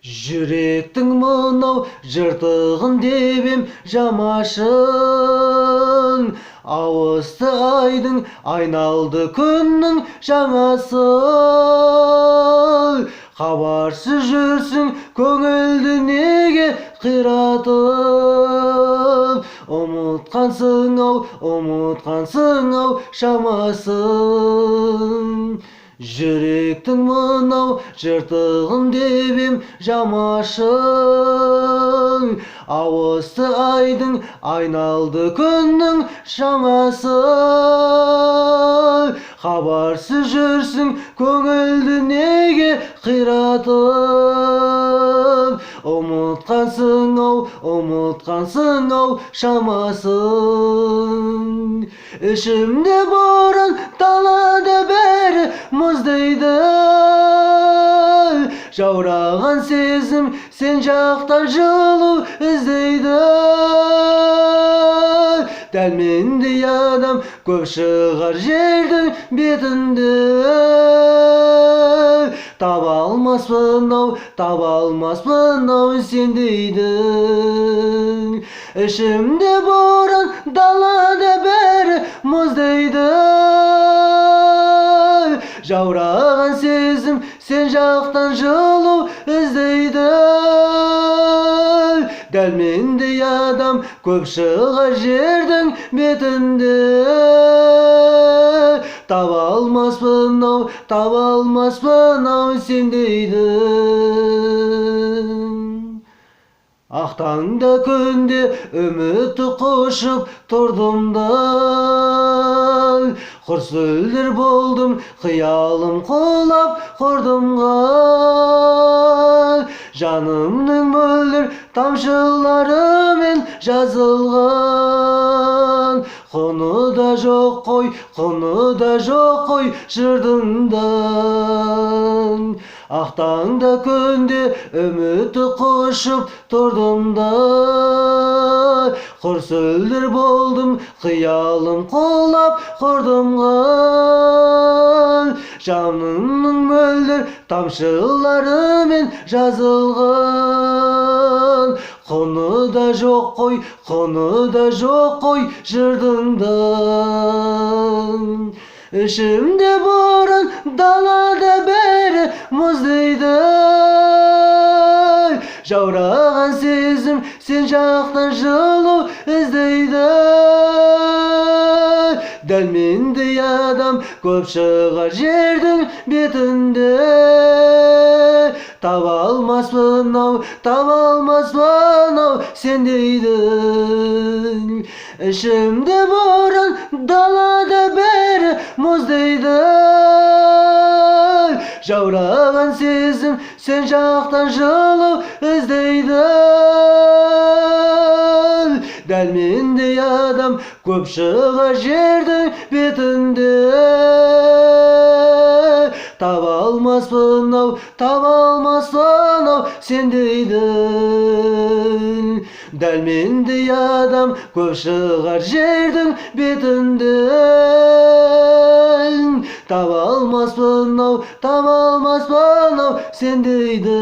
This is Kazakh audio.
Жүректің мынау жыртығын дебем жамашын. Ауысты айдың, айналды күннің жаңасы. Хабарсыз жүрсің, көңілді неге қиратып? Ұмытқансың ау шамасын. Жүректің мынау жыртығын дебем жамашын. Ауысты айдың, айналды күннің шамасы. Хабарсыз жүрсің, көңілді неге қиратып? Ұмытқансың ау шамасын. Ішімде боран, далада бәрі мұздайды. Жаураған сезім сен жақтан жылу іздейді. Дәл мендей адам көп шығар жердің бетінде. Таба алмаспын ау сендейді. Ішімде боран, далада бәрі мұздайды. Жаураған сезім сен жақтан жылу іздейді. Дәл мендей адам көп шығар жердің бетінде. Таба алмаспын ау сендейді. Ақтаңда күнде үмітті құшып тұрдым да, құр сүлдер болдым, қиялым құлап құрдымға. Жанымның мөлдір тамшыларымен жазылған. Құны да жоқ қой жырдыңдан. Ақтаңда күнде үмітті құшып тұрдым да, құр сүлдер болдым, қиялым құлап құрдымға. Жанымның мөлдір тамшыларымен жазылған. Құны да жоқ қой жырдыңдан. Ішімде боран, далада бәрі мұздайды. Жаураған сезім сен жақтан жылу іздейді. Дәл мендей адам көп шығар жердің бетінде. Таба алмаспын ау сендейді. Ішімде боран, далада бәрі мұздайды. Жаураған сезім сен жақтан жылу іздейді. Дәл мендей адам көп шығар жердің бетінде. Таба алмаспын ау сендейді. Дәл мендей адам көп шығар жердің бетінде. Таба алмаспын ау сендейді.